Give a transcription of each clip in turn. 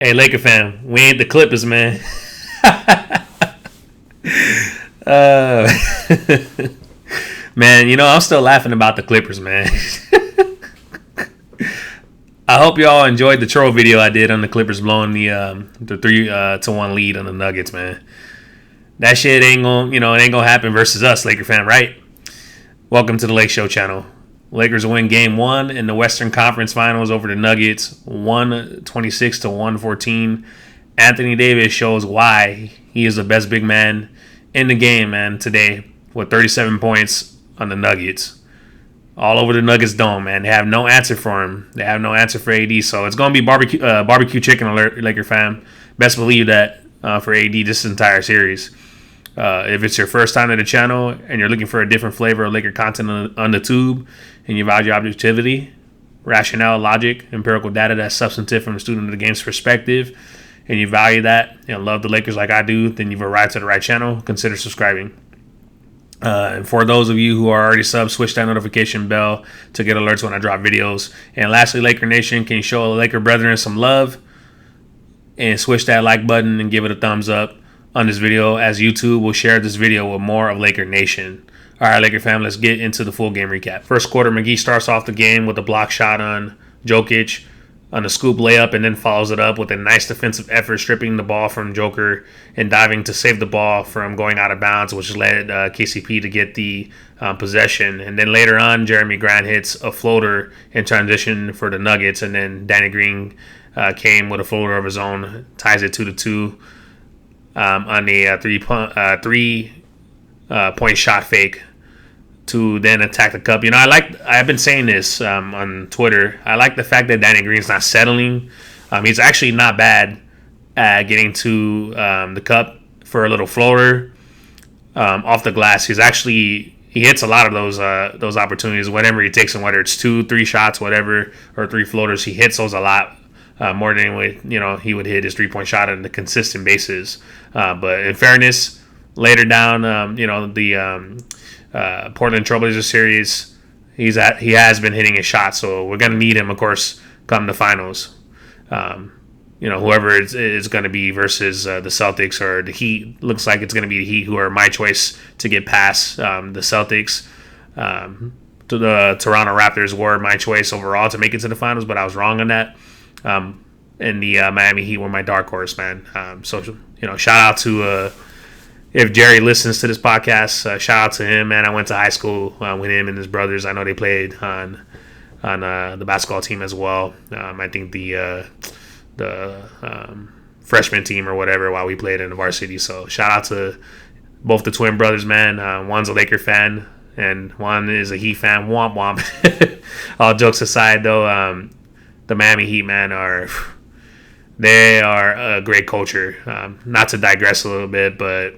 Hey, Laker fan, we ain't the Clippers, man. uh, Man, I'm still laughing about the Clippers, man. I hope y'all enjoyed the troll video I did on the Clippers blowing the 3-1 lead on the Nuggets, man. That shit ain't gonna, it ain't gonna happen versus us, Laker fan, right? Welcome to the Lake Show channel. Lakers win Game 1 in the Western Conference Finals over the Nuggets, 126 to 114. Anthony Davis shows why he is the best big man in the game, man, today with 37 points on the Nuggets. All over the Nuggets dome, man. They have no answer for him. They have no answer for AD, so it's going to be barbecue chicken alert, Laker fam. Best believe that for AD this entire series. If it's your first time to the channel and you're looking for a different flavor of Laker content on the tube and you value objectivity, rationale, logic, empirical data that's substantive from a student of the game's perspective, and you value that and love the Lakers like I do, then you've arrived to the right channel. Consider subscribing. And for those of you who are already subs, switch that notification bell to get alerts when I drop videos. And lastly, Laker Nation, can you show the Laker brethren some love and switch that like button and give it a thumbs up on this video, as YouTube will share this video with more of Laker Nation. All right, Laker fam, let's get into the full game recap. First quarter, McGee starts off the game with a block shot on Jokic on a scoop layup and then follows it up with a nice defensive effort, stripping the ball from Joker and diving to save the ball from going out of bounds, which led KCP to get the possession. And then later on, Jeremy Grant hits a floater in transition for the Nuggets, and then Danny Green came with a floater of his own, ties it 2-2. On a three-point shot fake to then attack the cup. I've been saying this on Twitter. I like the fact that Danny Green's not settling. He's actually not bad at getting to the cup for a little floater off the glass. He hits a lot of those opportunities whenever he takes them, whether it's 2-3 shots, whatever, or 3 floaters. He hits those a lot. More than he would hit his 3-point shot on a consistent basis. But in fairness, later down, the Portland Trailblazers series, he has been hitting his shot. So we're gonna need him, of course, come the finals. Whoever it's going to be versus the Celtics or the Heat. Looks like it's going to be the Heat, who are my choice to get past the Celtics. The Toronto Raptors were my choice overall to make it to the finals, but I was wrong on that. And the Miami Heat were my dark horse, man. So shout out to if Jerry listens to this podcast, shout out to him, man. I went to high school with him and his brothers. I know they played on the basketball team as well. I think the freshman team or whatever while we played in the varsity. So shout out to both the twin brothers, man. One's a Laker fan and one is a Heat fan. Womp womp. All jokes aside, though. The Miami Heat, man, they are a great culture. Not to digress a little bit, but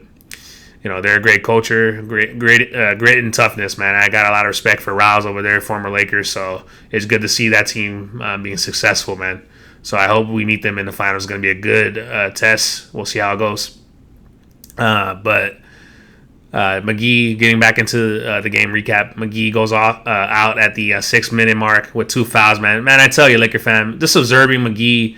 they're a great culture, great and toughness, man. I got a lot of respect for Riles over there, former Lakers. So it's good to see that team being successful, man. So I hope we meet them in the finals. It's going to be a good test. We'll see how it goes. But McGee, getting back into the game recap, McGee goes out at the 6-minute mark with 2 fouls, man. Man, I tell you, Laker fan, just observing McGee,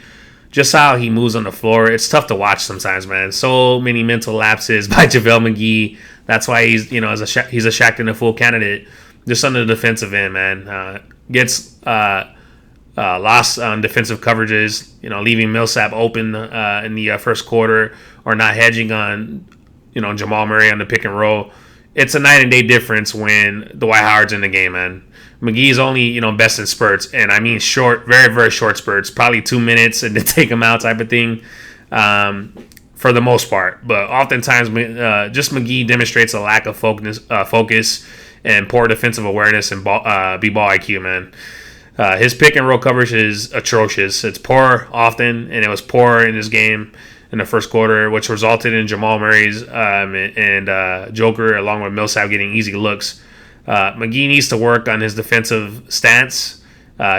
just how he moves on the floor, it's tough to watch sometimes, man. So many mental lapses by JaVale McGee. That's why he's a Shaq in a full candidate, just on the defensive end, man. Gets lost on defensive coverages, leaving Millsap open in the first quarter, or not hedging on Jamal Murray on the pick and roll. It's a night and day difference when Dwight Howard's in the game, man. McGee's only, best in spurts, and I mean short, very, very short spurts, probably 2 minutes and then take him out type of thing, for the most part. But oftentimes, just McGee demonstrates a lack of focus and poor defensive awareness and b-ball IQ, man. His pick and roll coverage is atrocious. It's poor often, and it was poor in this game in the first quarter, which resulted in Jamal Murray's and Joker, along with Millsap, getting easy looks. McGee needs to work on his defensive stance.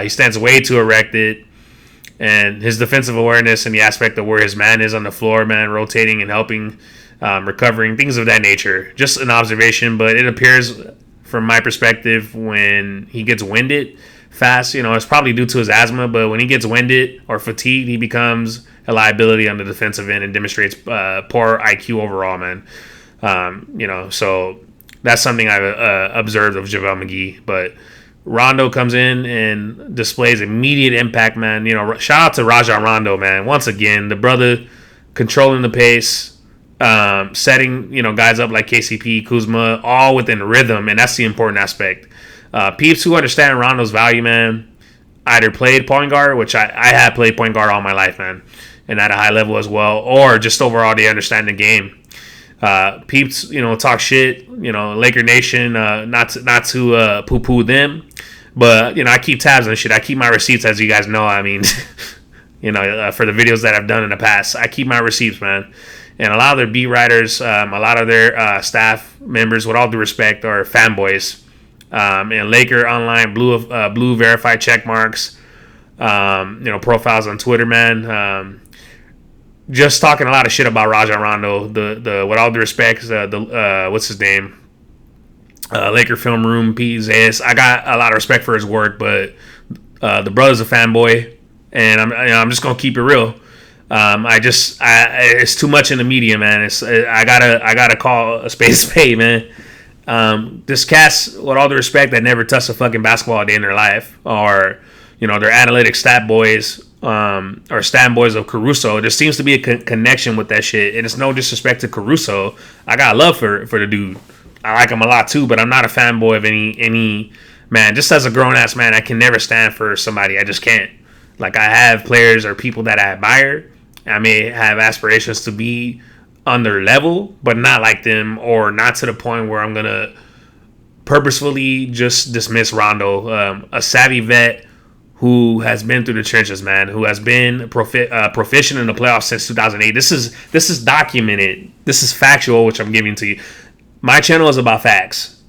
He stands way too erected, and his defensive awareness and the aspect of where his man is on the floor, man, rotating and helping, recovering, things of that nature. Just an observation, but it appears, from my perspective, when he gets winded fast, it's probably due to his asthma, but when he gets winded or fatigued, he becomes a liability on the defensive end and demonstrates poor IQ overall, man. So that's something I've observed of JaVale McGee. But Rondo comes in and displays immediate impact, man. Shout out to Rajon Rondo, man. Once again, the brother controlling the pace, setting guys up like KCP, Kuzma, all within rhythm, and that's the important aspect. Peeps who understand Rondo's value, man, either played point guard, which I have played point guard all my life, man, and at a high level as well, or just overall they understand the game. Peeps, talk shit, Laker Nation, not to poo-poo them, but, I keep tabs on shit. I keep my receipts, as you guys know. I mean, for the videos that I've done in the past, I keep my receipts, man. And a lot of their beat writers, a lot of their staff members, with all due respect, are fanboys. And Laker Online blue verified check marks, profiles on Twitter, man. Just talking a lot of shit about Rajon Rondo. The with all due respect, what's his name? Laker Film Room, Pete Zayas. I got a lot of respect for his work, but the brother's a fanboy, and I'm just gonna keep it real. It's too much in the media, man. I gotta call a spade, man. This cast, with all due respect, that never touched a fucking basketball a day in their life, or they're analytic stat boys, or stat boys of Caruso. There seems to be a connection with that shit, and it's no disrespect to Caruso. I got love for the dude. I like him a lot too, but I'm not a fanboy of any man. Just as a grown ass man, I can never stand for somebody. I just can't. Like, I have players or people that I admire. I may have aspirations to be on their level, but not like them, or not to the point where I'm gonna purposefully just dismiss Rondo, a savvy vet who has been through the trenches, man, who has been proficient in the playoffs since 2008. This is documented. This is factual, which I'm giving to you. My channel is about facts.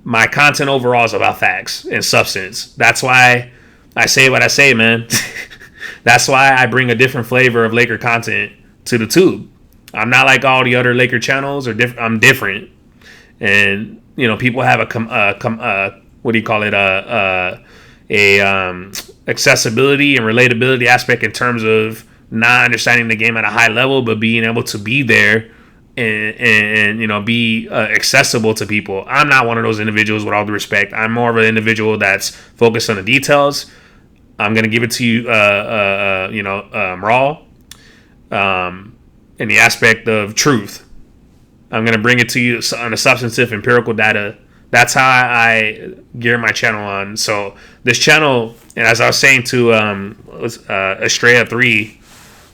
My content overall is about facts and substance. That's why I say what I say, man. That's why I bring a different flavor of Laker content to the tube. I'm not like all the other Laker channels. I'm different. And, people have accessibility and relatability aspect in terms of not understanding the game at a high level, but being able to be there and be accessible to people. I'm not one of those individuals, with all due respect. I'm more of an individual that's focused on the details. I'm gonna give it to you, raw, in the aspect of truth. I'm gonna bring it to you on a substantive, empirical data. That's how I gear my channel on. So this channel, and as I was saying to Estrella3,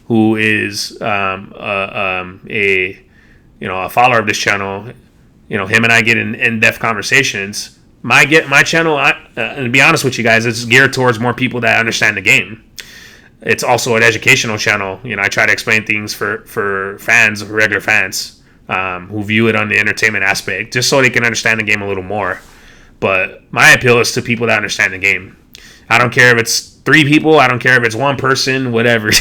who is a follower of this channel, him and I get in in-depth conversations. My channel, and to be honest with you guys, it's geared towards more people that understand the game. It's also an educational channel. I try to explain things for fans, regular fans, who view it on the entertainment aspect, just so they can understand the game a little more. But my appeal is to people that understand the game. I don't care if it's 3 people. I don't care if it's 1 person. Whatever.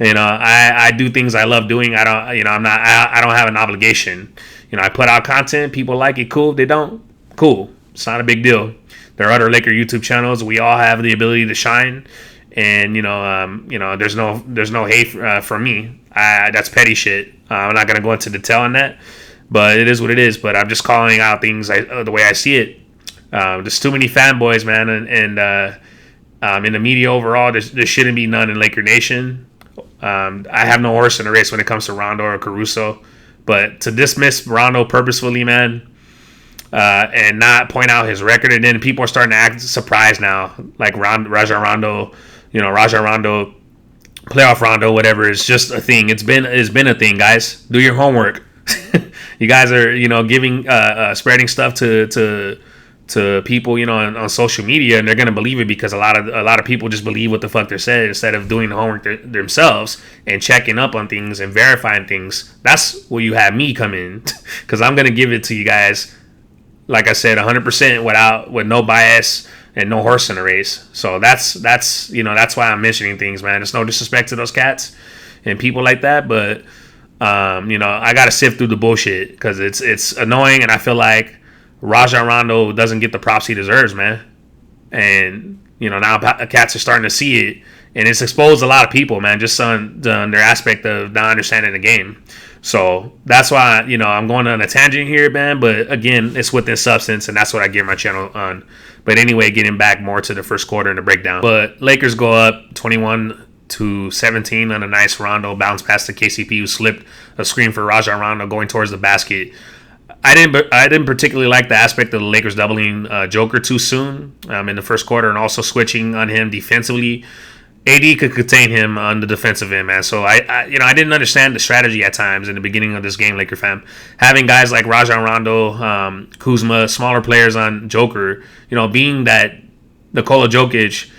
I do things I love doing. I don't have an obligation. I put out content. People like it. Cool. If they don't, cool. It's not a big deal. There are other Laker YouTube channels. We all have the ability to shine, and there's no hate from me. That's petty shit. I'm not gonna go into detail on that, but it is what it is. But I'm just calling out things the way I see it. There's too many fanboys, man, and in the media overall, there shouldn't be none in Laker Nation. I have no horse in the race when it comes to Rondo or Caruso, but to dismiss Rondo purposefully, man. And not point out his record, and then people are starting to act surprised now, like Rajon Rondo, playoff Rondo, whatever. It's just a thing. It's been a thing, guys. Do your homework. You guys are giving spreading stuff to people on social media, and they're gonna believe it because a lot of people just believe what the fuck they're saying instead of doing the homework themselves and checking up on things and verifying things. That's where you have me come in, because I'm gonna give it to you guys. Like I said, 100% with no bias and no horse in the race. So that's why I'm mentioning things, man. It's no disrespect to those cats and people like that, but I gotta sift through the bullshit because it's annoying, and I feel like Rajon Rondo doesn't get the props he deserves, man. And now cats are starting to see it, and it's exposed a lot of people, man, just on their aspect of not understanding the game. So that's why, I'm going on a tangent here, man. But again, it's within substance, and that's what I gear my channel on. But anyway, getting back more to the first quarter and the breakdown. But Lakers go up 21-17 on a nice Rondo bounce pass to KCP, who slipped a screen for Rajon Rondo going towards the basket. I didn't particularly like the aspect of the Lakers doubling Joker too soon in the first quarter, and also switching on him defensively. AD could contain him on the defensive end, man. So I didn't understand the strategy at times in the beginning of this game, Laker fam. Having guys like Rajon Rondo, Kuzma, smaller players on Joker, being that Nikola Jokic,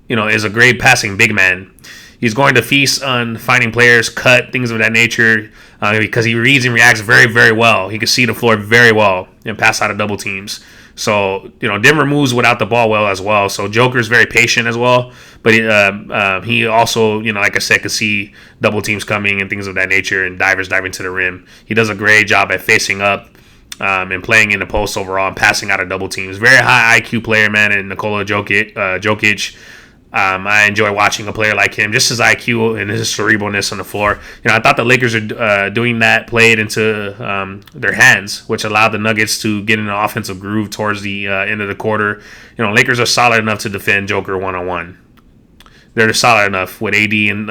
is a great passing big man. He's going to feast on finding players, cut, things of that nature, because he reads and reacts very, very well. He can see the floor very well and pass out of double teams. So, Denver moves without the ball well as well. So Joker's very patient as well. But he also, like I said, could see double teams coming and things of that nature, and divers diving to the rim. He does a great job at facing up and playing in the post overall and passing out of double teams. Very high IQ player, man, and Nikola Jokic. I enjoy watching a player like him, just his IQ and his cerebralness on the floor. I thought the Lakers are doing that played into their hands, which allowed the Nuggets to get in an offensive groove towards the end of the quarter. Lakers are solid enough to defend Joker one-on-one. They're solid enough with AD and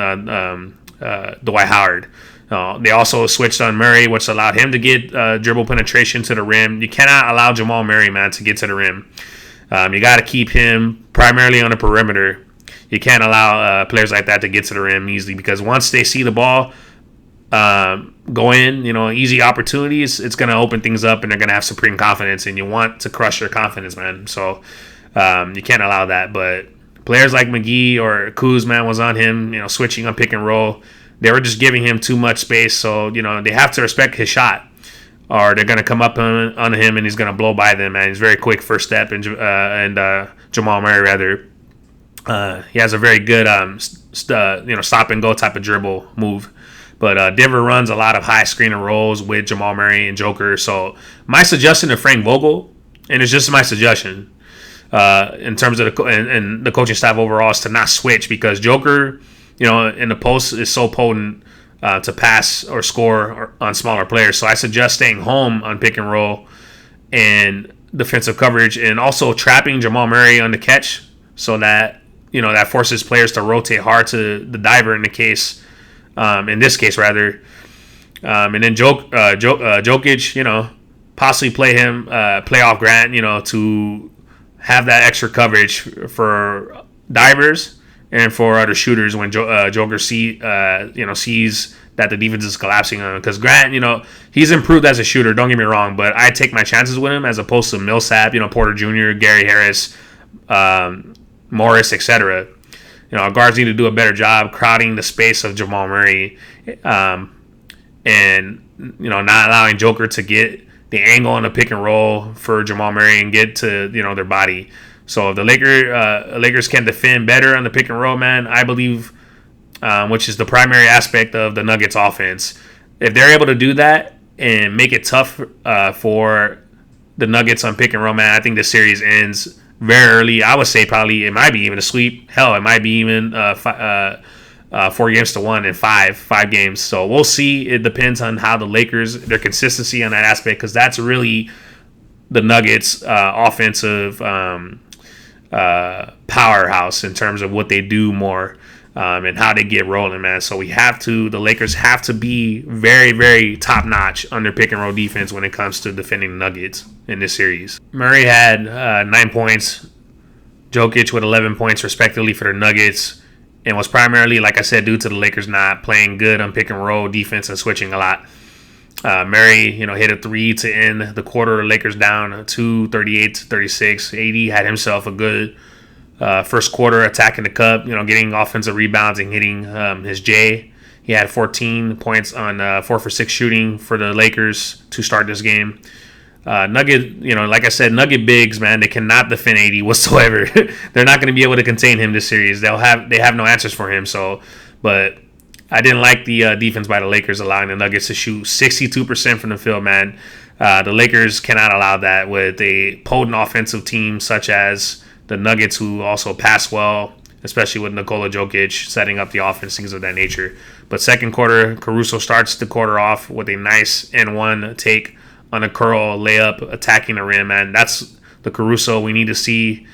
Dwight Howard. They also switched on Murray, which allowed him to get dribble penetration to the rim. You cannot allow Jamal Murray, man, to get to the rim. You got to keep him primarily on the perimeter. You can't allow players like that to get to the rim easily, because once they see the ball go in, easy opportunities, it's going to open things up, and they're going to have supreme confidence, and you want to crush their confidence, man. So you can't allow that. But players like McGee or Kuz, man, was on him, switching on pick and roll. They were just giving him too much space. So, they have to respect his shot, or they're going to come up on him and he's going to blow by them, man. He's very quick first step, and Jamal Murray, rather. He has a very good, stop and go type of dribble move. But Denver runs a lot of high screen and rolls with Jamal Murray and Joker. So my suggestion to Frank Vogel, and it's just my suggestion, in terms of the coaching staff overall, is to not switch, because Joker, in the post is so potent to pass or score on smaller players. So I suggest staying home on pick and roll and defensive coverage, and also trapping Jamal Murray on the catch, so that that forces players to rotate hard to the diver in this case rather. And then Jokic, possibly play off Grant, to have that extra coverage for divers and for other shooters when Joker sees that the defense is collapsing on him. Because Grant, he's improved as a shooter, don't get me wrong, but I take my chances with him as opposed to Millsap, Porter Jr., Gary Harris, Morris, etc. Guards need to do a better job crowding the space of Jamal Murray, and not allowing Joker to get the angle on the pick and roll for Jamal Murray and get to their body. So if the Lakers can defend better on the pick and roll, man, I believe, which is the primary aspect of the Nuggets offense, if they're able to do that and make it tough for the Nuggets on pick and roll, man, I think the series ends very early. I would say probably it might be even a sweep. Hell, it might be even 4-1 in five games. So we'll see. It depends on how the Lakers, their consistency on that aspect, because that's really the Nuggets' offensive powerhouse in terms of what they do more and how they get rolling, man. So the Lakers have to be very, very top notch on their pick and roll defense when it comes to defending the Nuggets in this series. Murray had 9 points, Jokic with 11 points respectively for the Nuggets, and was primarily, like I said, due to the Lakers not playing good on pick and roll defense and switching a lot. Murray, hit a 3 to end the quarter. Lakers down 38-36. AD had himself a good first quarter attacking the cup, getting offensive rebounds and hitting his J. He had 14 points on 4 for 6 shooting for the Lakers to start this game. Nugget, like I said, Nugget bigs, man, they cannot defend AD whatsoever. They're not going to be able to contain him this series. They have no answers for him. So, but I didn't like the defense by the Lakers allowing the Nuggets to shoot 62% from the field, man. The Lakers cannot allow that with a potent offensive team such as the Nuggets, who also pass well, especially with Nikola Jokic setting up the offense, things of that nature. But second quarter, Caruso starts the quarter off with a nice N1 take on a curl layup, attacking the rim, man. That's the Caruso we need to see.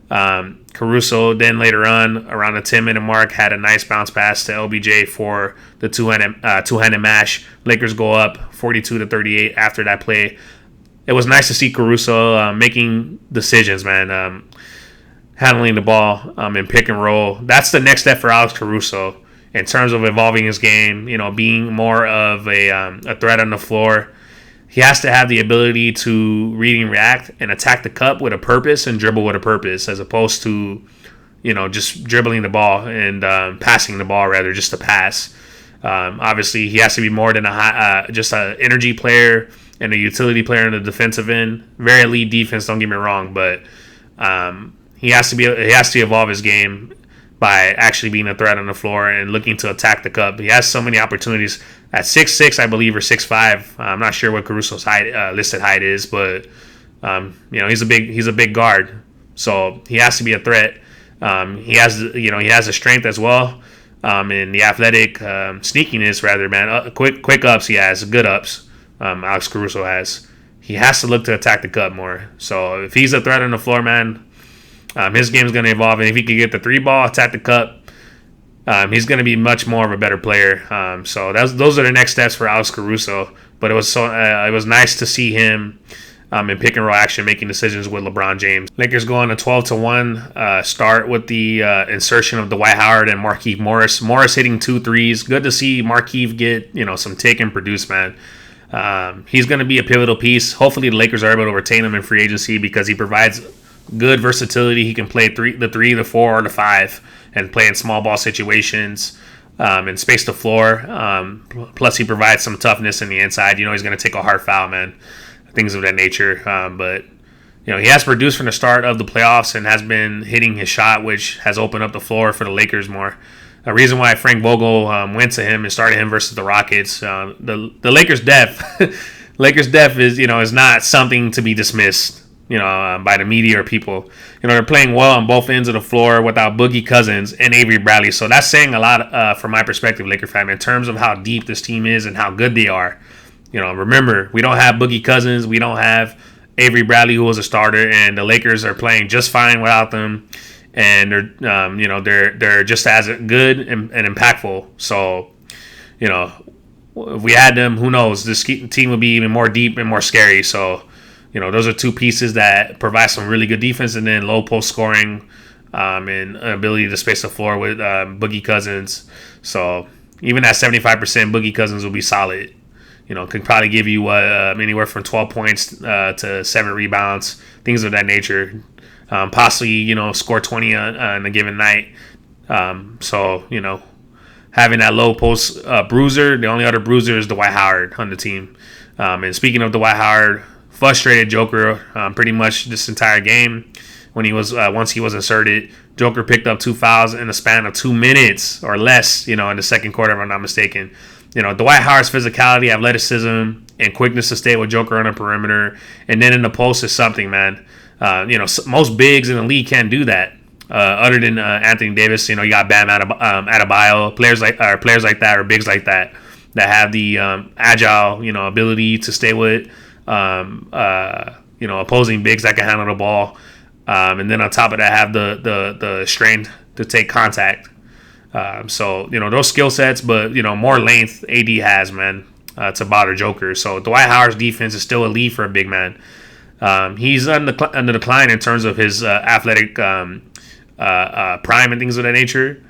Caruso then later on, around the 10-minute mark, had a nice bounce pass to LBJ for the two-handed mash. Lakers go up 42-38 after that play. It was nice to see Caruso making decisions, man. Handling the ball in pick and roll. That's the next step for Alex Caruso in terms of evolving his game, being more of a threat on the floor. He has to have the ability to read and react and attack the cup with a purpose and dribble with a purpose, as opposed to, just dribbling the ball and passing the ball, rather, just to pass. Obviously, he has to be more than just an energy player and a utility player in the defensive end. Very elite defense, don't get me wrong, but he has to evolve his game by actually being a threat on the floor and looking to attack the cup. He has so many opportunities at 6'6", I believe, or 6'5". I'm not sure what Caruso's listed height is, but he's a big guard, so he has to be a threat. He has the strength as well, and the athletic sneakiness, rather, man. Quick ups, he has good ups. Alex Caruso has. He has to look to attack the cup more. So if he's a threat on the floor, man, his game's going to evolve, and if he can get the 3-ball, attack the cup, he's going to be much more of a better player. So those are the next steps for Alex Caruso. But it was nice to see him in pick and roll action, making decisions with LeBron James. Lakers go on a 12-1 start with the insertion of Dwight Howard and Markieff Morris. Morris hitting 2 threes. Good to see Markieff get some take and produce, man. He's going to be a pivotal piece. Hopefully the Lakers are able to retain him in free agency because he provides good versatility. He can play the 3, the 4, or the 5, and play in small ball situations and space the floor. Plus, he provides some toughness in the inside. He's going to take a hard foul, man. Things of that nature. But he has produced from the start of the playoffs and has been hitting his shot, which has opened up the floor for the Lakers more. A reason why Frank Vogel went to him and started him versus the Rockets. The Lakers' depth, is not something to be dismissed. By the media or people. They're playing well on both ends of the floor without Boogie Cousins and Avery Bradley. So that's saying a lot from my perspective, Laker fan, in terms of how deep this team is and how good they are. Remember, we don't have Boogie Cousins. We don't have Avery Bradley, who was a starter, and the Lakers are playing just fine without them. And they're just as good and impactful. So, if we had them, who knows? This team would be even more deep and more scary. So, those are 2 pieces that provide some really good defense, and then low post scoring and ability to space the floor with Boogie Cousins. So even at 75%, Boogie Cousins will be solid. Could probably give you anywhere from 12 points to 7 rebounds, things of that nature. Possibly, score 20 on a given night. So, having that low post bruiser, the only other bruiser is Dwight Howard on the team. And speaking of Dwight Howard, frustrated Joker pretty much this entire game. When he was once he was inserted, Joker picked up 2 fouls in the span of 2 minutes or less. In the second quarter, if I'm not mistaken. Dwight Howard's physicality, athleticism, and quickness to stay with Joker on the perimeter, and then in the post is something, man. Most bigs in the league can't do that. Other than Anthony Davis, you got Bam Adebayo, players like that, or bigs like that have the agile, ability to stay with. Opposing bigs that can handle the ball, and then on top of that have the strength to take contact. So those skill sets, but more length AD has, man, to bother Joker. So Dwight Howard's defense is still elite for a big man. He's on the decline in terms of his athletic prime and things of that nature.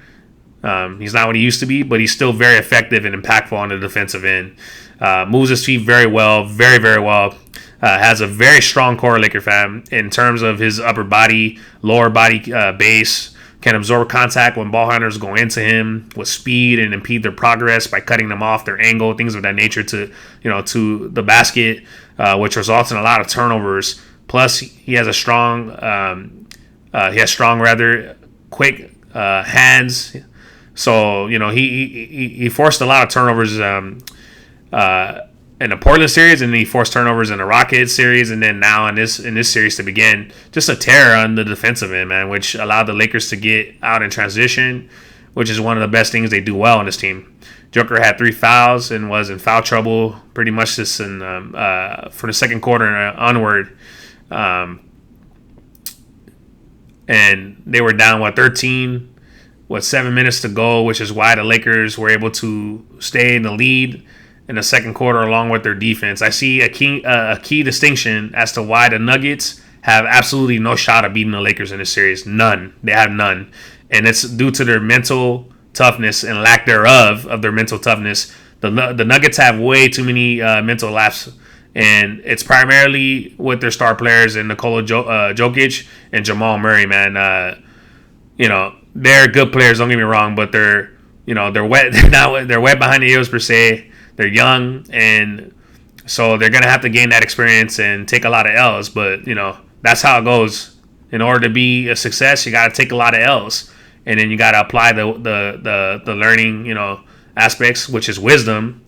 He's not what he used to be, but he's still very effective and impactful on the defensive end. Moves his feet very well, very, very well. Has a very strong core, Laker fan, in terms of his upper body, lower body base. Can absorb contact when ball hunters go into him with speed and impede their progress by cutting them off their angle, things of that nature to the basket, which results in a lot of turnovers. Plus, he has quick hands. So he forced a lot of turnovers in the Portland series, and then he forced turnovers in the Rockets series, and then now in this series to begin, just a terror on the defensive end, man, which allowed the Lakers to get out in transition, which is one of the best things they do well on this team. Joker had 3 fouls and was in foul trouble pretty much this in for the second quarter onward, and they were down 13 with 7 minutes to go, which is why the Lakers were able to stay in the lead in the second quarter along with their defense. I see a key distinction as to why the Nuggets have absolutely no shot of beating the Lakers in this series. None. They have none. And it's due to their mental toughness and lack thereof of their mental toughness. The Nuggets have way too many mental lapses, and it's primarily with their star players in Nikola Jokic and Jamal Murray, man. They're good players, don't get me wrong, but they're wet. They're wet behind the ears per se. They're young, and so they're gonna have to gain that experience and take a lot of L's. But that's how it goes. In order to be a success, you gotta take a lot of L's, and then you gotta apply the learning aspects, which is wisdom,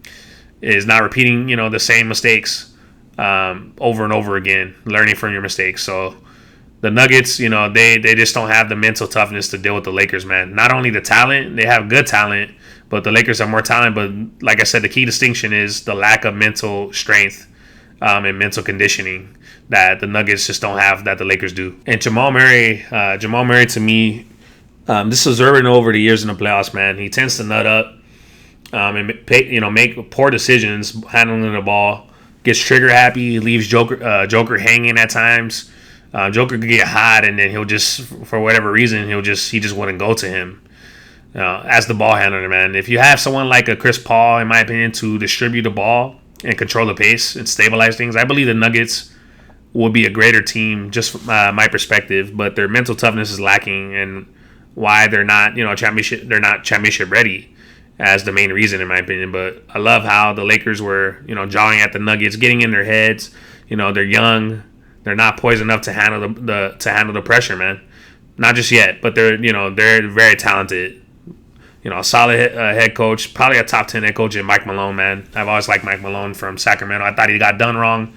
is not repeating the same mistakes over and over again, learning from your mistakes. So the Nuggets, they just don't have the mental toughness to deal with the Lakers, man. Not only the talent, they have good talent, but the Lakers have more talent. But like I said, the key distinction is the lack of mental strength and mental conditioning that the Nuggets just don't have that the Lakers do. And Jamal Murray to me, this is urban over the years in the playoffs, man. He tends to nut up and make poor decisions handling the ball. Gets trigger happy, leaves Joker hanging at times. Joker could get hot, and then he'll just, for whatever reason, he just wouldn't go to him as the ball handler, man. If you have someone like a Chris Paul, in my opinion, to distribute the ball and control the pace and stabilize things, I believe the Nuggets will be a greater team, just from my perspective. But their mental toughness is lacking, and why they're not championship ready as the main reason, in my opinion. But I love how the Lakers were jawing at the Nuggets, getting in their heads. They're young. They're not poised enough to handle the pressure, man. Not just yet, but they're very talented. A solid head coach, probably a top 10 head coach in Mike Malone, man. I've always liked Mike Malone from Sacramento. I thought he got done wrong,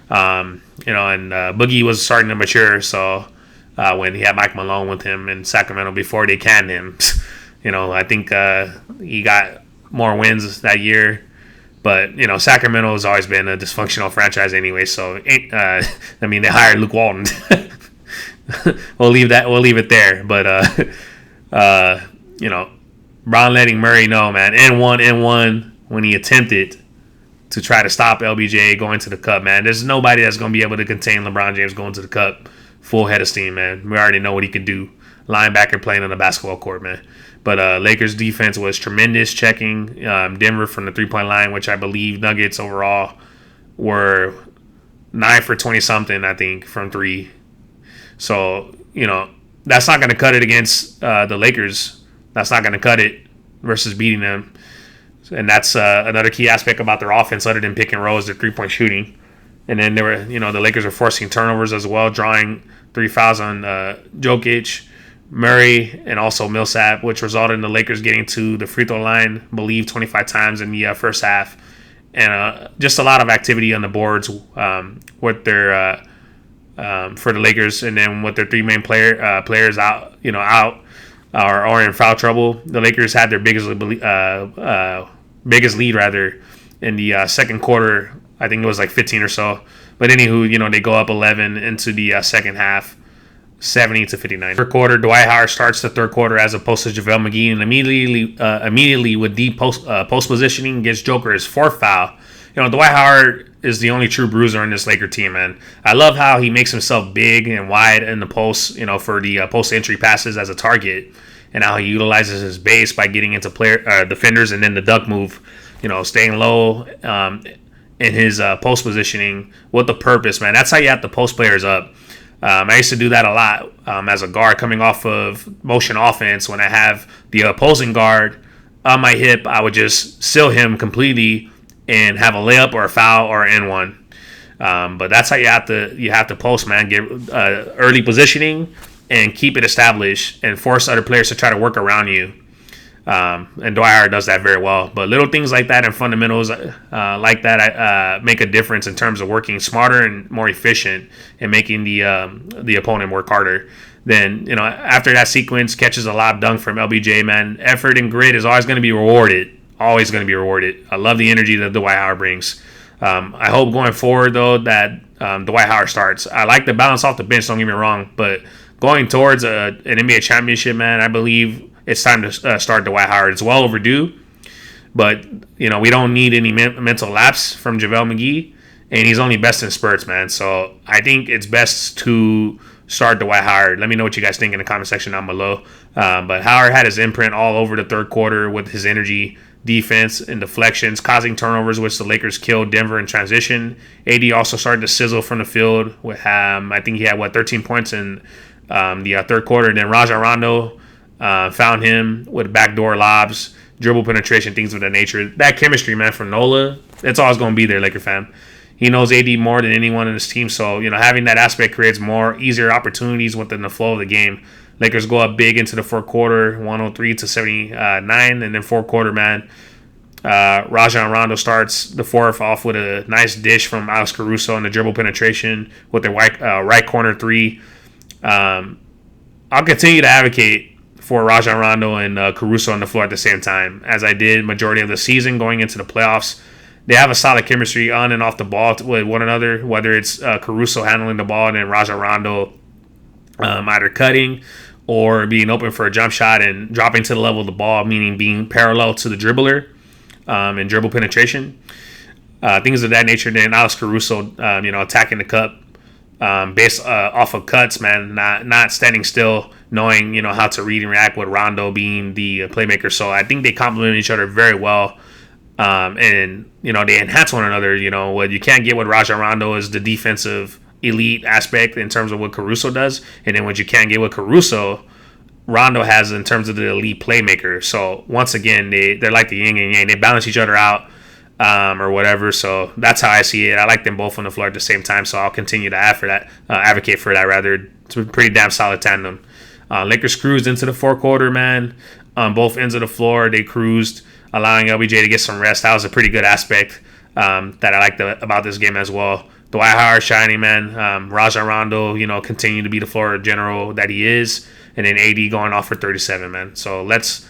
and Boogie was starting to mature. So when he had Mike Malone with him in Sacramento before they canned him, I think he got more wins that year. But Sacramento has always been a dysfunctional franchise anyway. So they hired Luke Walton. We'll leave it there. But Brown letting Murray know, man, N1 when he attempted to try to stop LBJ going to the cup, man. There's nobody that's going to be able to contain LeBron James going to the cup full head of steam, man. We already know what he can do. Linebacker playing on the basketball court, man. But Lakers defense was tremendous, checking Denver from the three-point line, which I believe Nuggets overall were 9 for 20-something, I think, from three. So, that's not going to cut it against the Lakers. That's not going to cut it versus beating them. And that's another key aspect about their offense other than pick and roll is their three-point shooting. And then the Lakers are forcing turnovers as well, drawing 3 fouls on Jokic, Murray, and also Millsap, which resulted in the Lakers getting to the free throw line, I believe, 25 times in the first half. And just a lot of activity on the boards with their for the Lakers, and then with their three main players out or in foul trouble. The Lakers had their biggest lead rather in the second quarter. I think it was like 15 or so. But anywho, they go up 11 into the second half, 70-59. Third quarter, Dwight Howard starts the third quarter as opposed to JaVale McGee, and immediately with deep post positioning gets Joker his fourth foul. Dwight Howard is the only true bruiser in this Laker team, man. I love how he makes himself big and wide in the post, for the post entry passes as a target, and how he utilizes his base by getting into defenders, and then the duck move, staying low in his post positioning with the purpose, man. That's how you have to post players up. I used to do that a lot as a guard coming off of motion offense. When I have the opposing guard on my hip, I would just seal him completely and have a layup or a foul or an N1. But that's how you have to post, man. Get early positioning and keep it established and force other players to try to work around you. And Dwight Howard does that very well. But little things like that and fundamentals like that make a difference in terms of working smarter and more efficient and making the opponent work harder. Then, after that sequence, catches a lob dunk from LBJ, man. Effort and grit is always going to be rewarded. Always going to be rewarded. I love the energy that Dwight Howard brings. I hope going forward, though, that Dwight Howard starts. I like the balance off the bench, don't get me wrong. But going towards an NBA championship, man, I believe it's time to start Dwight Howard. It's well overdue. But, we don't need any mental lapse from JaVale McGee. And he's only best in spurts, man. So I think it's best to start Dwight Howard. Let me know what you guys think in the comment section down below. But Howard had his imprint all over the third quarter with his energy, defense, and deflections, causing turnovers, which the Lakers killed Denver in transition. AD also started to sizzle from the field with I think he had 13 points in the third quarter. And then Rajon Rondo found him with backdoor lobs, dribble penetration, things of that nature. That chemistry, man, from Nola, it's always going to be there, Laker fam. He knows AD more than anyone in his team, so having that aspect creates easier opportunities within the flow of the game. Lakers go up big into the fourth quarter, 103-79, and then fourth quarter, man, Rajon Rondo starts the fourth off with a nice dish from Alex Caruso and the dribble penetration with the right corner three. I'll continue to advocate for Rajon Rondo and Caruso on the floor at the same time, as I did majority of the season going into the playoffs. They have a solid chemistry on and off the ball with one another, whether it's Caruso handling the ball and then Rajon Rondo either cutting or being open for a jump shot and dropping to the level of the ball, meaning being parallel to the dribbler and dribble penetration. Things of that nature. Then Alex Caruso, attacking the cup based off of cuts, man, not standing still, knowing, how to read and react with Rondo being the playmaker. So I think they complement each other very well. And they enhance one another. What you can't get with Rajon Rondo is the defensive elite aspect in terms of what Caruso does, and then what you can't get with Caruso, Rondo has in terms of the elite playmaker. So once again, they're like the yin and yang. They balance each other out, or whatever. So that's how I see it. I like them both on the floor at the same time. So I'll continue to advocate for that. Rather, it's a pretty damn solid tandem. Lakers cruised into the fourth quarter, man. On both ends of the floor, they cruised, allowing LBJ to get some rest. That was a pretty good aspect that I liked about this game as well. Dwight Howard shining, man. Rajon Rondo, continue to be the floor general that he is. And then AD going off for 37, man. So let's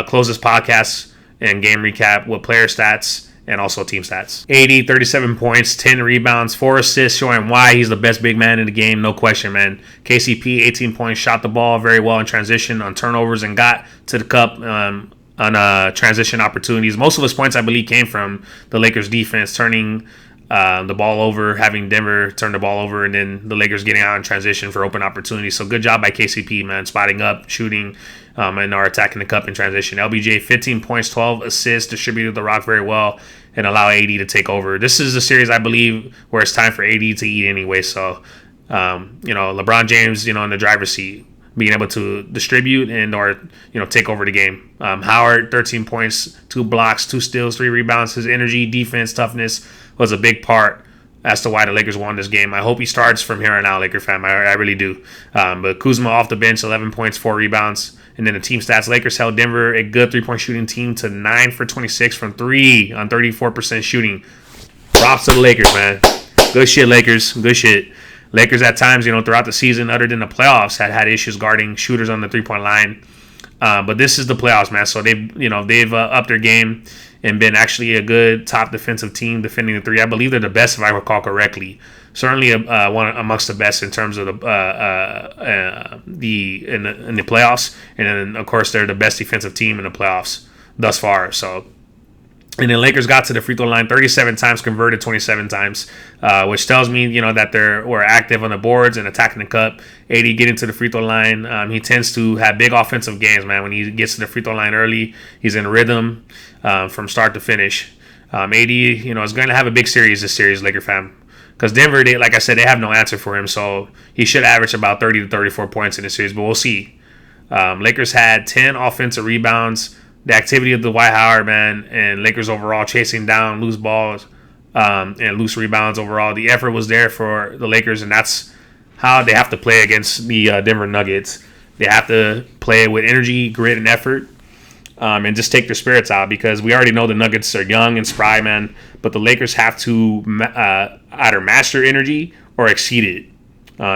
close this podcast and game recap with player stats and also team stats. AD, 37 points, 10 rebounds, 4 assists, showing why he's the best big man in the game. No question, man. KCP, 18 points, shot the ball very well in transition on turnovers and got to the cup on transition opportunities. Most of his points, I believe, came from the Lakers defense turning the ball over, having Denver turn the ball over, and then the Lakers getting out in transition for open opportunities. So good job by KCP, man, spotting up, shooting, and are attacking the cup in transition. LBJ, 15 points, 12 assists, distributed the rock very well, and allow AD to take over. This is a series, I believe, where it's time for AD to eat anyway. So, LeBron James, in the driver's seat, being able to distribute and or take over the game. Howard, 13 points, 2 blocks, 2 steals, 3 rebounds. His energy, defense, toughness was a big part as to why the Lakers won this game. I hope he starts from here on out, Laker fan. I really do. But Kuzma off the bench, 11 points, 4 rebounds. And then the team stats, Lakers held Denver, a good 3-point shooting team, to 9 for 26 from 3 on 34% shooting. Props to the Lakers, man. Good shit, Lakers. Good shit. Lakers at times, throughout the season, other than the playoffs, had issues guarding shooters on the 3-point line. But this is the playoffs, man. So they've upped their game and been actually a good top defensive team defending the 3. I believe they're the best, if I recall correctly. Certainly one amongst the best in terms of the playoffs. And then, of course, they're the best defensive team in the playoffs thus far. So. And then Lakers got to the free throw line 37 times, converted 27 times, which tells me, that we're active on the boards and attacking the cup. AD getting to the free throw line. He tends to have big offensive games, man. When he gets to the free throw line early, he's in rhythm from start to finish. AD, is going to have a big series this series, Laker fam. Because Denver, like I said, they have no answer for him. So he should average about 30 to 34 points in the series, but we'll see. Lakers had 10 offensive rebounds. The activity of Dwight Howard, man, and Lakers overall chasing down loose balls and loose rebounds overall. The effort was there for the Lakers, and that's how they have to play against the Denver Nuggets. They have to play with energy, grit, and effort. and just take their spirits out, because we already know the Nuggets are young and spry, man. But the Lakers have to either match their energy or exceed it.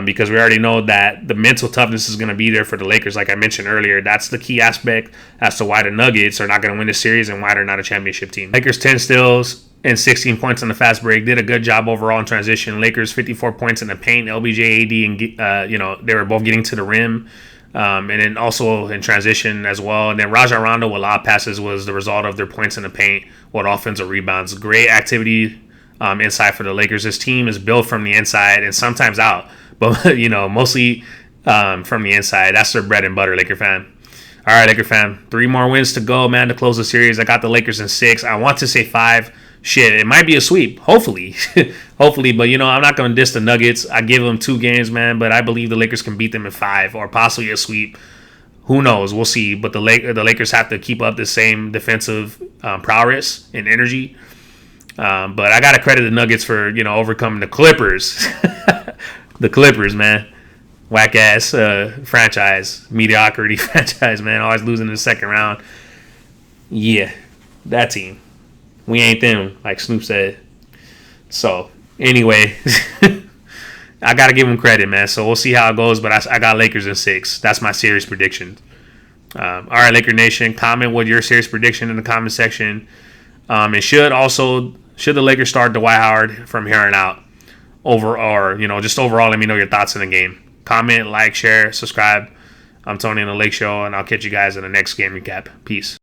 Because we already know that the mental toughness is going to be there for the Lakers. Like I mentioned earlier, that's the key aspect as to why the Nuggets are not going to win the series and why they're not a championship team. Lakers 10 steals and 16 points on the fast break. Did a good job overall in transition. Lakers 54 points in the paint. LBJ, AD, and they were both getting to the rim. And then also in transition as well. And then Rajon Rondo with lob passes was the result of their points in the paint with offensive rebounds. Great activity inside for the Lakers. This team is built from the inside and sometimes out. But, mostly from the inside. That's their bread and butter, Laker fan. All right, Laker fan. 3 more wins to go, man, to close the series. I got the Lakers in 6. I want to say 5. Shit, it might be a sweep. Hopefully. Hopefully. But, I'm not going to diss the Nuggets. I give them 2 games, man. But I believe the Lakers can beat them in 5 or possibly a sweep. Who knows? We'll see. But the Lakers have to keep up the same defensive prowess and energy. But I got to credit the Nuggets for, overcoming the Clippers. The Clippers, man. Whack-ass franchise. Mediocrity franchise, man. Always losing in the second round. Yeah, that team. We ain't them, like Snoop said. So, anyway. I got to give them credit, man. So, we'll see how it goes. But I got Lakers in 6. That's my series prediction. All right, Laker Nation. Comment what your series prediction in the comment section. And should the Lakers start Dwight Howard from here on out? Just overall, let me know your thoughts in the game. Comment, like, share, subscribe. I'm Tony on the Lake Show, and I'll catch you guys in the next game recap. Peace.